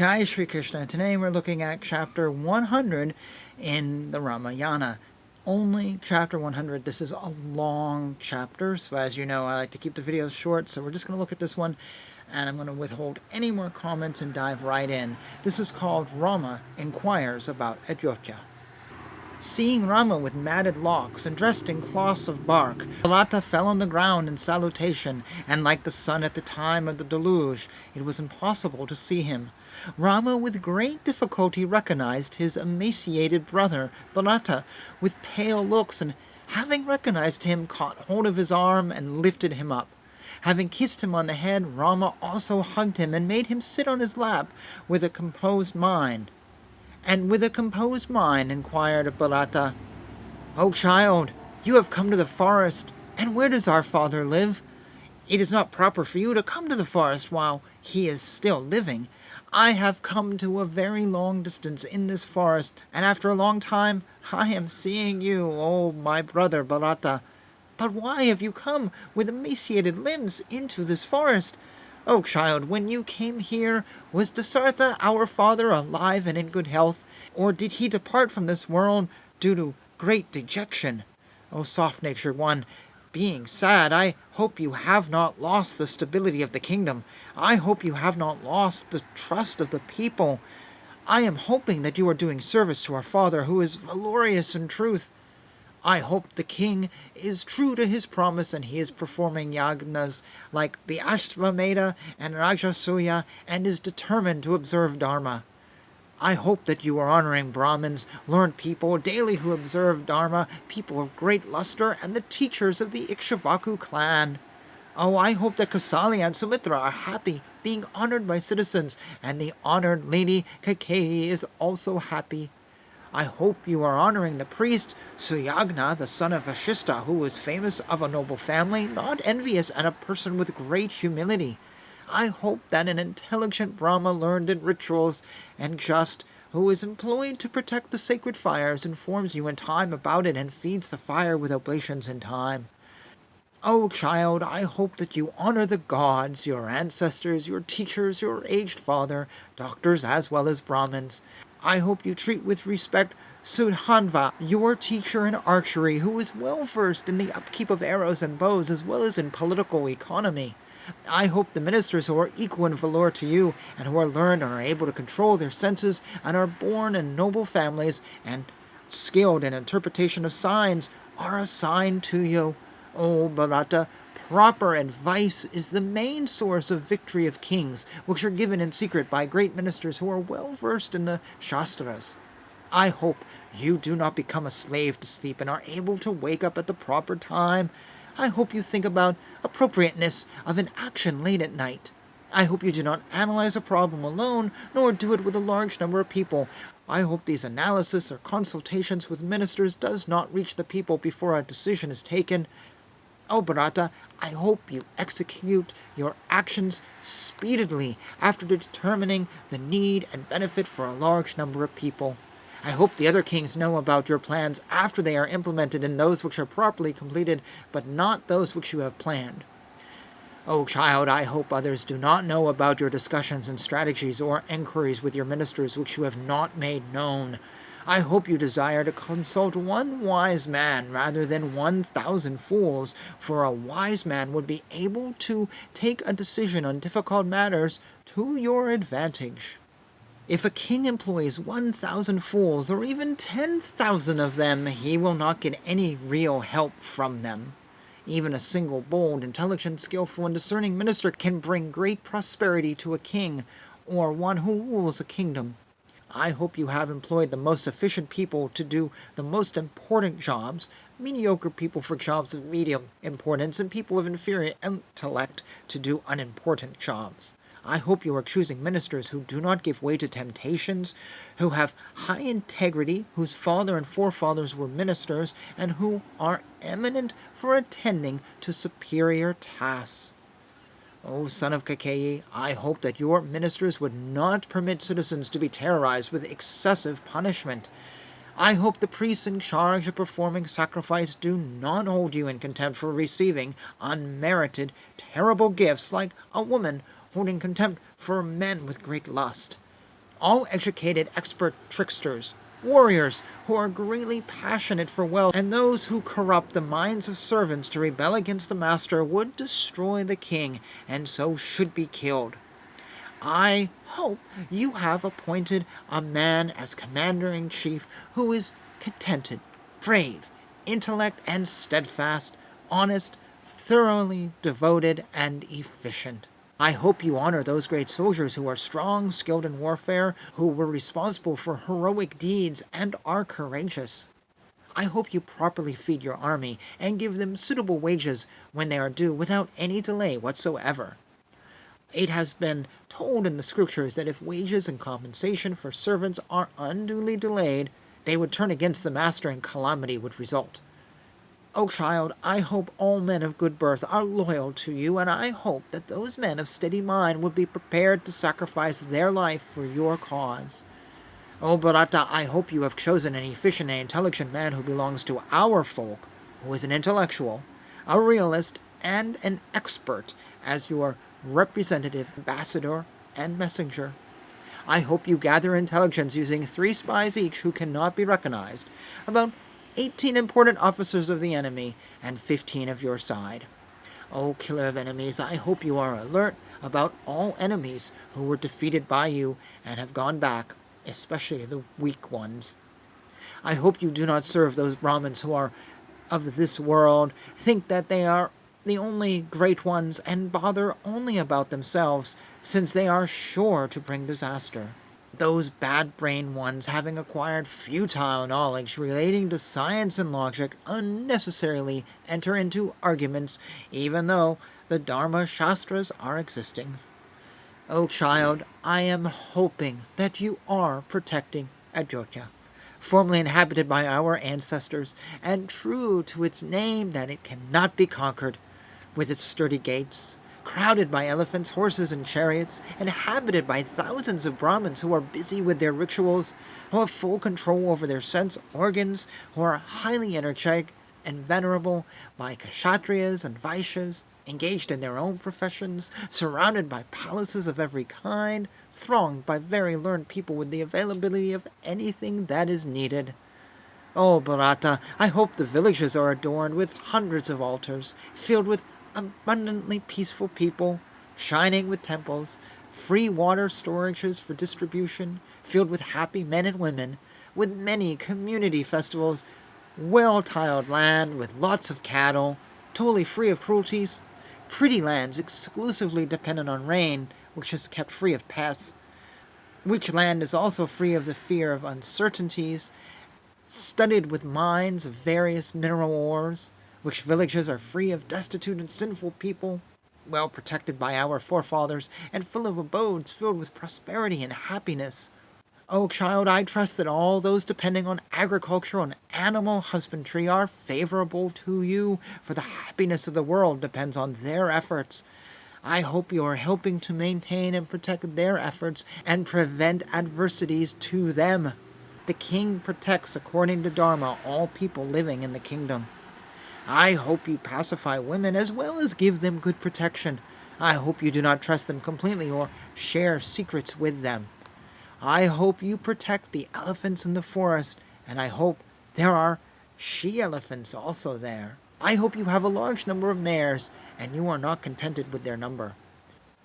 Jai Shri Krishna. Today we're looking at chapter 100 in the Ramayana. Only chapter 100. This is a long chapter, so as you know, I like to keep the videos short, so we're just going to look at this one, and I'm going to withhold any more comments and dive right in. This is called Rama Enquires about Ayodhya. Seeing Rama with matted locks and dressed in cloths of bark, Bharata fell on the ground in salutation, and like the sun at the time of the deluge, it was impossible to see him. Rama with great difficulty recognized his emaciated brother, Bharata, with pale looks, and having recognized him, caught hold of his arm and lifted him up. Having kissed him on the head, Rama also hugged him and made him sit on his lap with a composed mind. Inquired Bharata, "O child, you have come to the forest, and where does our father live? It is not proper for you to come to the forest while he is still living. I have come to a very long distance in this forest, and after a long time I am seeing you, O my brother Bharata. But why have you come with emaciated limbs into this forest? O child, when you came here, was Dasartha our father alive and in good health, or did he depart from this world due to great dejection? O soft-natured one, being sad, I hope you have not lost the stability of the kingdom. I hope you have not lost the trust of the people. I am hoping that you are doing service to our father, who is valorous in truth. I hope the king is true to his promise and he is performing yagnas like the Ashvamedha and Rajasuya and is determined to observe Dharma. I hope that you are honoring Brahmins, learned people, daily who observe Dharma, people of great luster, and the teachers of the Ikshvaku clan. Oh, I hope that Kausali and Sumitra are happy, being honored by citizens, and the honored lady Kaikeyi is also happy. I hope you are honoring the priest Suyagna, the son of Vashishta, who was famous of a noble family, not envious, and a person with great humility. I hope that an intelligent Brahma learned in rituals and just, who is employed to protect the sacred fires, informs you in time about it and feeds the fire with oblations in time. Oh, child, I hope that you honor the gods, your ancestors, your teachers, your aged father, doctors as well as Brahmins. I hope you treat with respect Sudhanva, your teacher in archery, who is well versed in the upkeep of arrows and bows as well as in political economy. I hope the ministers who are equal in valor to you and who are learned and are able to control their senses and are born in noble families and skilled in interpretation of signs are assigned to you. O Bharata, proper advice is the main source of victory of kings, which are given in secret by great ministers who are well versed in the Shastras. I hope you do not become a slave to sleep and are able to wake up at the proper time. I hope you think about appropriateness of an action late at night. I hope you do not analyze a problem alone, nor do it with a large number of people. I hope these analysis or consultations with ministers does not reach the people before a decision is taken. O Bharata, I hope you execute your actions speedily after determining the need and benefit for a large number of people. I hope the other kings know about your plans after they are implemented in those which are properly completed, but not those which you have planned. O child, I hope others do not know about your discussions and strategies or enquiries with your ministers which you have not made known. I hope you desire to consult one wise man rather than 1,000 fools, for a wise man would be able to take a decision on difficult matters to your advantage. If a king employs 1,000 fools, or even 10,000 of them, he will not get any real help from them. Even a single bold, intelligent, skillful, and discerning minister can bring great prosperity to a king, or one who rules a kingdom. I hope you have employed the most efficient people to do the most important jobs, mediocre people for jobs of medium importance, and people of inferior intellect to do unimportant jobs. I hope you are choosing ministers who do not give way to temptations, who have high integrity, whose father and forefathers were ministers, and who are eminent for attending to superior tasks. O son of Kaikeyi, I hope that your ministers would not permit citizens to be terrorized with excessive punishment. I hope the priests in charge of performing sacrifice do not hold you in contempt for receiving unmerited, terrible gifts like a woman holding contempt for men with great lust. all educated expert tricksters, warriors who are greatly passionate for wealth, and those who corrupt the minds of servants to rebel against the master would destroy the king, and so should be killed. I hope you have appointed a man as commander-in-chief who is contented, brave, intellect and steadfast, honest, thoroughly devoted, and efficient. I hope you honor those great soldiers who are strong, skilled in warfare, who were responsible for heroic deeds and are courageous. I hope you properly feed your army and give them suitable wages when they are due without any delay whatsoever. It has been told in the scriptures that if wages and compensation for servants are unduly delayed, they would turn against the master and calamity would result. O child, I hope all men of good birth are loyal to you, and I hope that those men of steady mind will be prepared to sacrifice their life for your cause. O Bharata, I hope you have chosen an efficient and intelligent man who belongs to our folk, who is an intellectual, a realist, and an expert as your representative, ambassador, and messenger. I hope you gather intelligence using 3 spies each who cannot be recognized, about 18 important officers of the enemy, and 15 of your side. O killer of enemies, I hope you are alert about all enemies who were defeated by you and have gone back, especially the weak ones. I hope you do not serve those Brahmins who are of this world, think that they are the only great ones, and bother only about themselves, since they are sure to bring disaster. Those bad-brained ones, having acquired futile knowledge relating to science and logic, unnecessarily enter into arguments, even though the Dharma Shastras are existing. O child, I am hoping that you are protecting Ayodhya, formerly inhabited by our ancestors, and true to its name that it cannot be conquered, with its sturdy gates, crowded by elephants, horses, and chariots, inhabited by thousands of Brahmins who are busy with their rituals, who have full control over their sense organs, who are highly energetic and venerable, by Kshatriyas and Vaishyas, engaged in their own professions, surrounded by palaces of every kind, thronged by very learned people with the availability of anything that is needed. Oh, Bharata, I hope the villages are adorned with hundreds of altars, filled with abundantly peaceful people, shining with temples, free water storages for distribution, filled with happy men and women, with many community festivals, well-tiled land with lots of cattle, totally free of cruelties, pretty lands exclusively dependent on rain, which is kept free of pests, which land is also free of the fear of uncertainties, studded with mines of various mineral ores, which villages are free of destitute and sinful people, well protected by our forefathers, and full of abodes filled with prosperity and happiness. O child, I trust that all those depending on agriculture and animal husbandry are favorable to you, for the happiness of the world depends on their efforts. I hope you are helping to maintain and protect their efforts and prevent adversities to them. The king protects, according to Dharma, all people living in the kingdom. I hope you pacify women as well as give them good protection. I hope you do not trust them completely or share secrets with them. I hope you protect the elephants in the forest, and I hope there are she-elephants also there. I hope you have a large number of mares, and you are not contented with their number.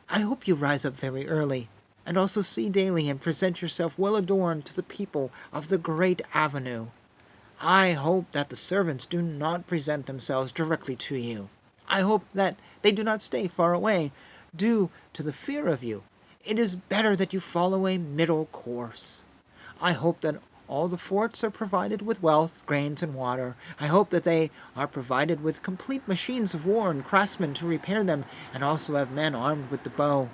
I hope you rise up very early, and also see daily and present yourself well adorned to the people of the great avenue. I hope that the servants do not present themselves directly to you. I hope that they do not stay far away, due to the fear of you. It is better that you follow a middle course. I hope that all the forts are provided with wealth, grains, and water. I hope that they are provided with complete machines of war and craftsmen to repair them, and also have men armed with the bow.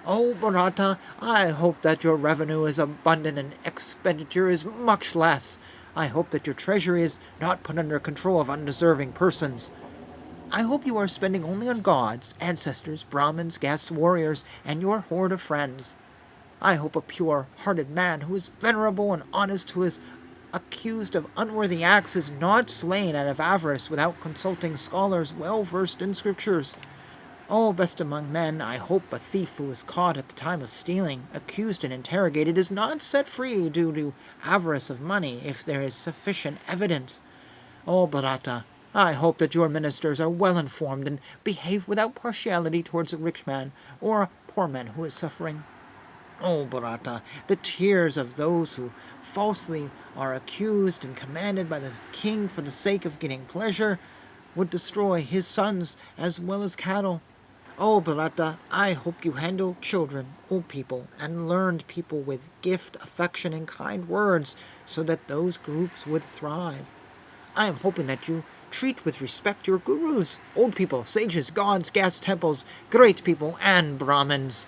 Oh, Bharata, I hope that your revenue is abundant and expenditure is much less. I hope that your treasury is not put under control of undeserving persons. I hope you are spending only on gods, ancestors, Brahmins, guests, warriors, and your horde of friends. I hope a pure-hearted man who is venerable and honest, who is accused of unworthy acts, is not slain out of avarice without consulting scholars well versed in scriptures. Oh, best among men, I hope a thief who was caught at the time of stealing, accused and interrogated, is not set free due to avarice of money if there is sufficient evidence. Oh, Bharata, I hope that your ministers are well informed and behave without partiality towards a rich man or a poor man who is suffering. Oh, Bharata, the tears of those who falsely are accused and commanded by the king for the sake of getting pleasure would destroy his sons as well as cattle. Oh, Bharata, I hope you handle children, old people, and learned people with gift, affection, and kind words so that those groups would thrive. I am hoping that you treat with respect your gurus, old people, sages, gods, gas temples, great people, and Brahmins.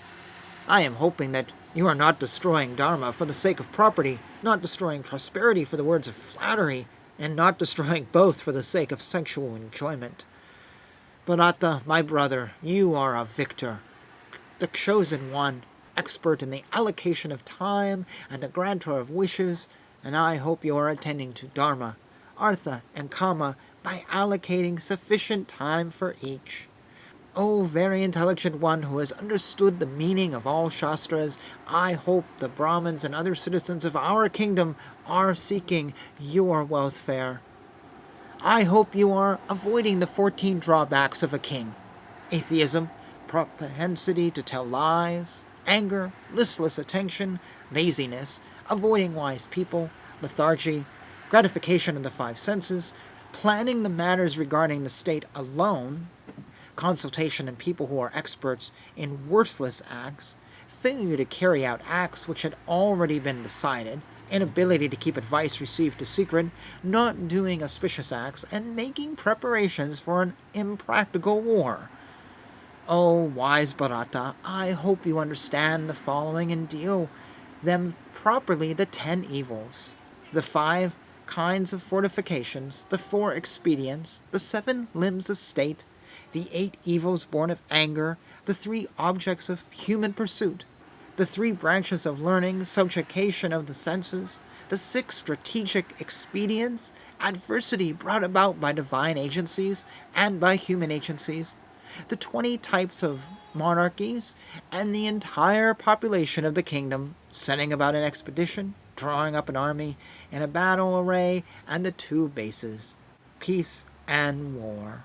I am hoping that you are not destroying Dharma for the sake of property, not destroying prosperity for the words of flattery, and not destroying both for the sake of sexual enjoyment. Bharata, my brother, you are a victor, the chosen one, expert in the allocation of time and the grantor of wishes, and I hope you are attending to Dharma, Artha, and Kama by allocating sufficient time for each. O very intelligent one who has understood the meaning of all Shastras, I hope the Brahmins and other citizens of our kingdom are seeking your welfare. I hope you are avoiding the 14 drawbacks of a king: atheism, propensity to tell lies, anger, listless attention, laziness, avoiding wise people, lethargy, gratification of the 5 senses, planning the matters regarding the state alone, consultation in people who are experts in worthless acts, failure to carry out acts which had already been decided, inability to keep advice received a secret, not doing auspicious acts, and making preparations for an impractical war. Oh, wise Bharata, I hope you understand the following and deal them properly: the 10 evils, the 5 kinds of fortifications, the 4 expedients, the 7 limbs of state, the 8 evils born of anger, the 3 objects of human pursuit, the 3 branches of learning, subjugation of the senses, the 6 strategic expedients, adversity brought about by divine agencies and by human agencies, the 20 types of monarchies, and the entire population of the kingdom, setting about an expedition, drawing up an army, in a battle array, and the 2 bases, peace and war.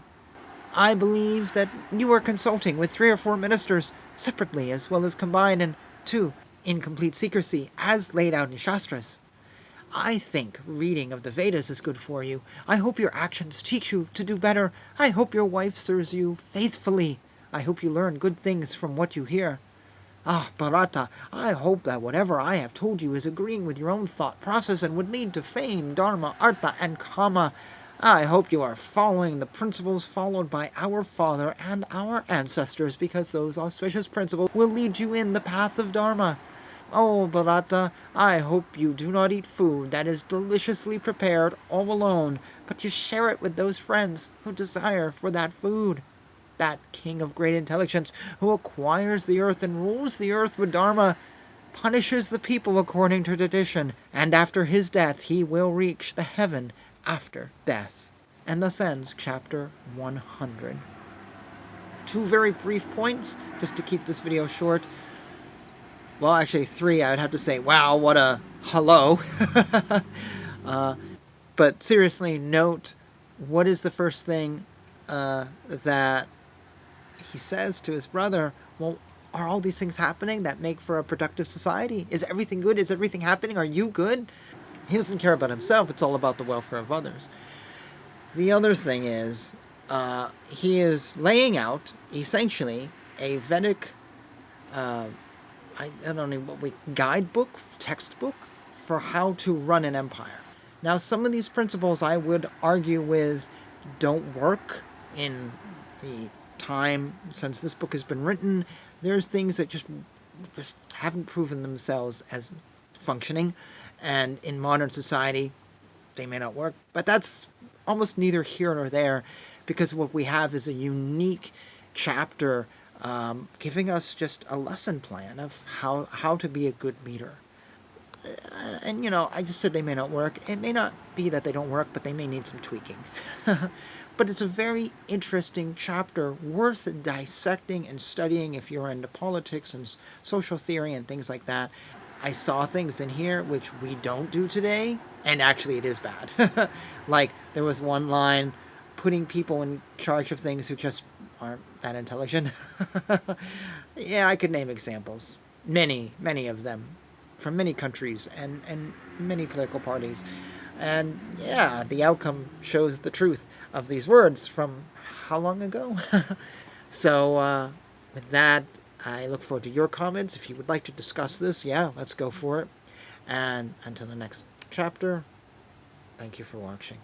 I believe that you are consulting with 3 or 4 ministers, separately as well as combined, and 2 in complete secrecy, as laid out in Shastras. I think reading of the Vedas is good for you. I hope your actions teach you to do better. I hope your wife serves you faithfully. I hope you learn good things from what you hear. Ah, Bharata, I hope that whatever I have told you is agreeing with your own thought process and would lead to fame, Dharma, Artha, and Kama. I hope you are following the principles followed by our father and our ancestors, because those auspicious principles will lead you in the path of Dharma. Oh, Bharata, I hope you do not eat food that is deliciously prepared all alone, but you share it with those friends who desire for that food. That king of great intelligence, who acquires the earth and rules the earth with Dharma, punishes the people according to tradition, and after his death he will reach the heaven after death. And thus ends chapter 100. 2 very brief points, just to keep this video short. Well, actually 3, I would have to say, wow, what a hello. But seriously, note, what is the first thing that he says to his brother? Well, are all these things happening that make for a productive society? Is everything good? Is everything happening? Are you good? He doesn't care about himself. It's all about the welfare of others. The other thing is, he is laying out, essentially, a Vedic, I don't know what guidebook, textbook, for how to run an empire. Now, some of these principles I would argue with don't work in the time since this book has been written. There's things that just haven't proven themselves as functioning, and in modern society they may not work, but that's almost neither here nor there, because what we have is a unique chapter giving us just a lesson plan of how to be a good leader. And I just said they may not work. It may not be that they don't work, but they may need some tweaking. But it's a very interesting chapter, worth dissecting and studying if you're into politics and social theory and things like that. I saw things in here which we don't do today, and actually it is bad. Like, there was one line putting people in charge of things who just aren't that intelligent. Yeah, I could name examples. Many of them. From many countries and many political parties. And yeah, the outcome shows the truth of these words from how long ago? So, with that, I look forward to your comments. If you would like to discuss this, yeah, let's go for it. And until the next chapter, thank you for watching.